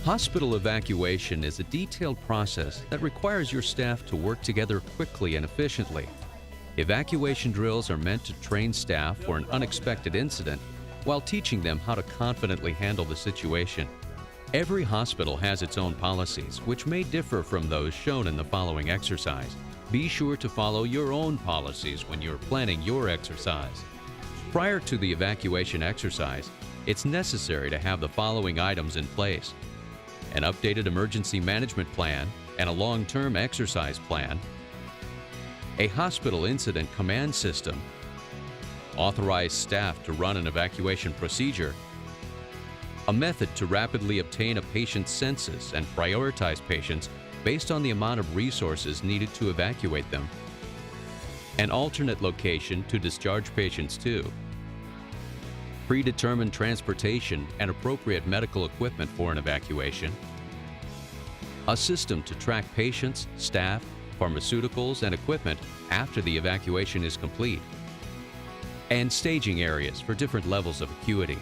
Hospital evacuation is a detailed process that requires your staff to work together quickly and efficiently. Evacuation drills are meant to train staff for an unexpected incident while teaching them how to confidently handle the situation. Every hospital has its own policies, which may differ from those shown in the following exercise. Be sure to follow your own policies when you're planning your exercise. Prior to the evacuation exercise, it's necessary to have the following items in place: an updated emergency management plan and a long-term exercise plan, a hospital incident command system, authorized staff to run an evacuation procedure, a method to rapidly obtain a patient's census and prioritize patients based on the amount of resources needed to evacuate them, an alternate location to discharge patients to, predetermined transportation and appropriate medical equipment for an evacuation, a system to track patients, staff, pharmaceuticals, and equipment after the evacuation is complete, and staging areas for different levels of acuity.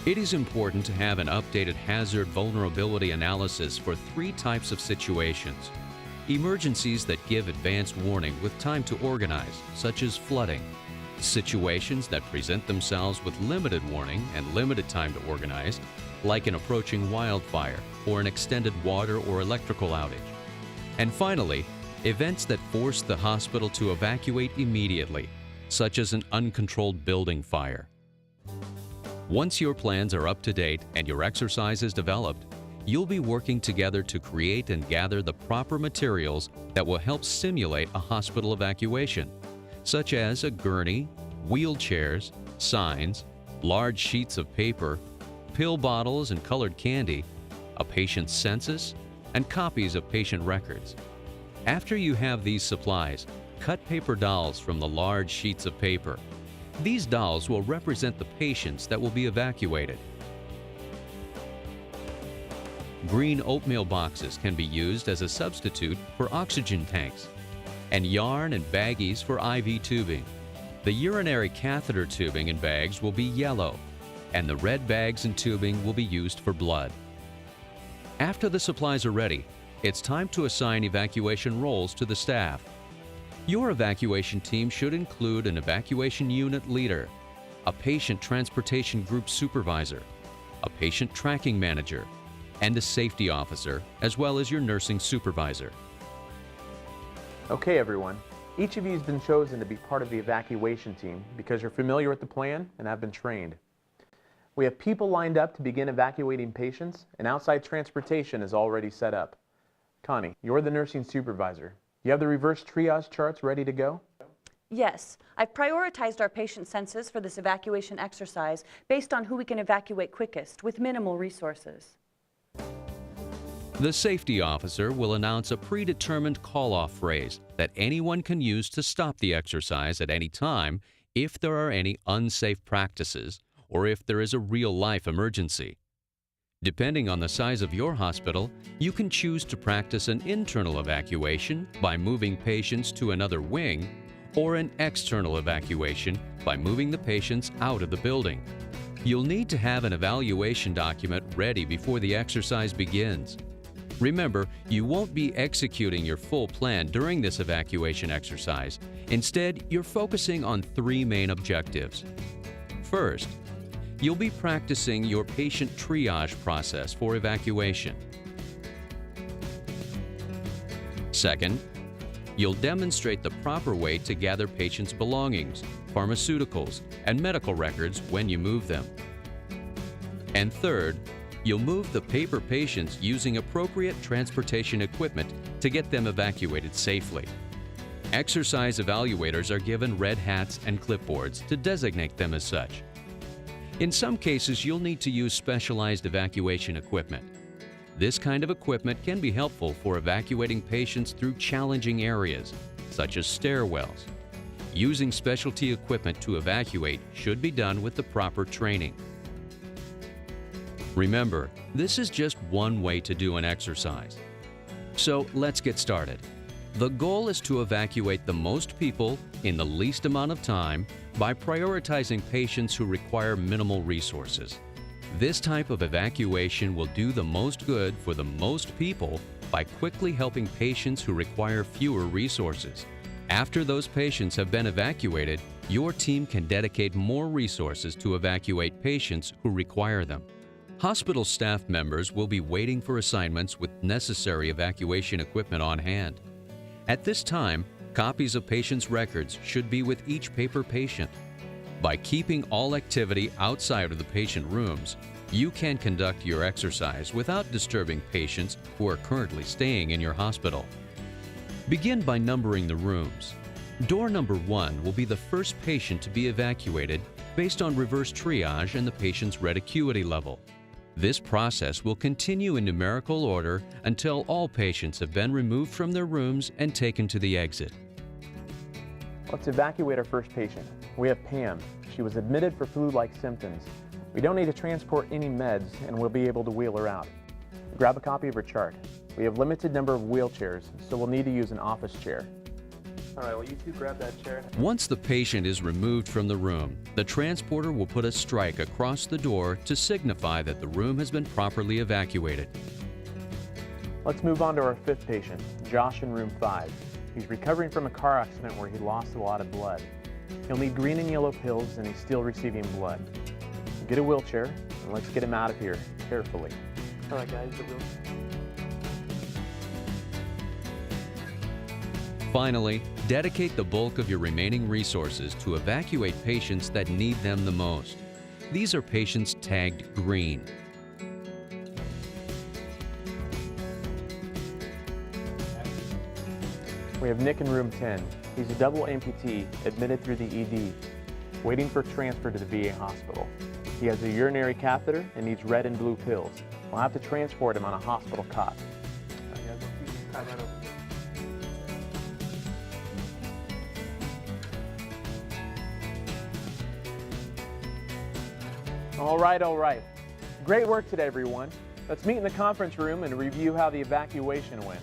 It is important to have an updated hazard vulnerability analysis for 3 types of situations: emergencies that give advanced warning with time to organize, such as flooding; situations that present themselves with limited warning and limited time to organize, like an approaching wildfire or an extended water or electrical outage; and finally, events that force the hospital to evacuate immediately, such as an uncontrolled building fire. Once your plans are up to date and your exercise is developed, you'll be working together to create and gather the proper materials that will help simulate a hospital evacuation, such as a gurney, wheelchairs, signs, large sheets of paper, pill bottles and colored candy, a patient's census, and copies of patient records. After you have these supplies, cut paper dolls from the large sheets of paper. These dolls will represent the patients that will be evacuated. Green oatmeal boxes can be used as a substitute for oxygen tanks, and yarn and baggies for IV tubing. The urinary catheter tubing and bags will be yellow, and the red bags and tubing will be used for blood. After the supplies are ready, it's time to assign evacuation roles to the staff. Your evacuation team should include an evacuation unit leader, a patient transportation group supervisor, a patient tracking manager, and a safety officer, as well as your nursing supervisor. Okay, everyone. Each of you has been chosen to be part of the evacuation team because you're familiar with the plan and have been trained. We have people lined up to begin evacuating patients, and outside transportation is already set up. Connie, you're the nursing supervisor. You have the reverse triage charts ready to go? Yes, I've prioritized our patient census for this evacuation exercise based on who we can evacuate quickest with minimal resources. The safety officer will announce a predetermined call-off phrase that anyone can use to stop the exercise at any time if there are any unsafe practices or if there is a real-life emergency. Depending on the size of your hospital, you can choose to practice an internal evacuation by moving patients to another wing, or an external evacuation by moving the patients out of the building. You'll need to have an evaluation document ready before the exercise begins. Remember, you won't be executing your full plan during this evacuation exercise. Instead, you're focusing on 3 main objectives. First, you'll be practicing your patient triage process for evacuation. Second, you'll demonstrate the proper way to gather patients' belongings, pharmaceuticals, and medical records when you move them. And third, you'll move the paper patients using appropriate transportation equipment to get them evacuated safely. Exercise evaluators are given red hats and clipboards to designate them as such. In some cases, you'll need to use specialized evacuation equipment. This kind of equipment can be helpful for evacuating patients through challenging areas, such as stairwells. Using specialty equipment to evacuate should be done with the proper training. Remember, this is just one way to do an exercise. So let's get started. The goal is to evacuate the most people in the least amount of time by prioritizing patients who require minimal resources. This type of evacuation will do the most good for the most people by quickly helping patients who require fewer resources. After those patients have been evacuated, your team can dedicate more resources to evacuate patients who require them. Hospital staff members will be waiting for assignments with necessary evacuation equipment on hand. At this time, copies of patients' records should be with each paper patient. By keeping all activity outside of the patient rooms, you can conduct your exercise without disturbing patients who are currently staying in your hospital. Begin by numbering the rooms. Door number 1 will be the first patient to be evacuated based on reverse triage and the patient's red acuity level. This process will continue in numerical order until all patients have been removed from their rooms and taken to the exit. Let's evacuate our first patient. We have Pam. She was admitted for flu-like symptoms. We don't need to transport any meds and we'll be able to wheel her out. Grab a copy of her chart. We have limited number of wheelchairs, so we'll need to use an office chair. All right, well, you two grab that chair. Once the patient is removed from the room, the transporter will put a strike across the door to signify that the room has been properly evacuated. Let's move on to our fifth patient, Josh in room 5. He's recovering from a car accident where he lost a lot of blood. He'll need green and yellow pills and he's still receiving blood. Get a wheelchair and let's get him out of here carefully. All right, guys, the wheelchair. Finally, dedicate the bulk of your remaining resources to evacuate patients that need them the most. These are patients tagged green. We have Nick in room 10. He's a double amputee admitted through the ED, waiting for transfer to the VA hospital. He has a urinary catheter and needs red and blue pills. We'll have to transport him on a hospital cot. All right. Great work today, everyone. Let's meet in the conference room and review how the evacuation went.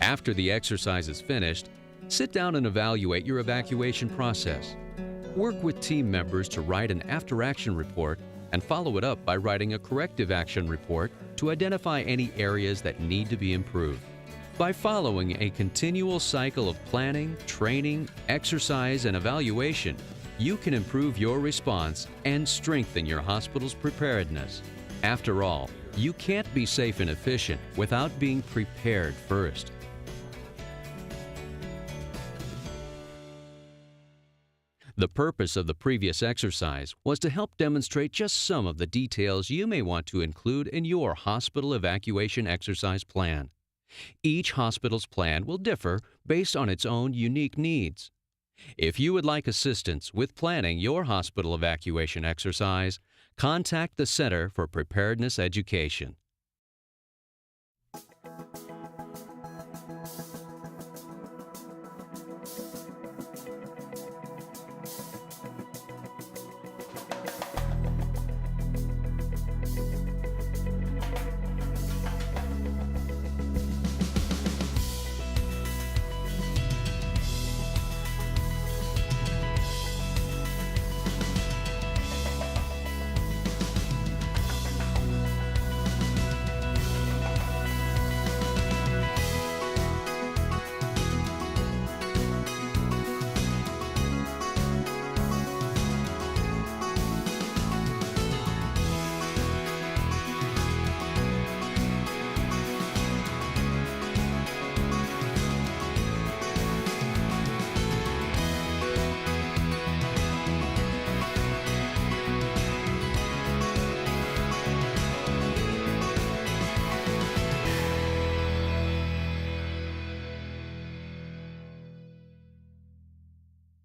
After the exercise is finished, sit down and evaluate your evacuation process. Work with team members to write an after-action report and follow it up by writing a corrective action report to identify any areas that need to be improved. By following a continual cycle of planning, training, exercise, and evaluation, you can improve your response and strengthen your hospital's preparedness. After all, you can't be safe and efficient without being prepared first. The purpose of the previous exercise was to help demonstrate just some of the details you may want to include in your hospital evacuation exercise plan. Each hospital's plan will differ based on its own unique needs. If you would like assistance with planning your hospital evacuation exercise, contact the Center for Preparedness Education.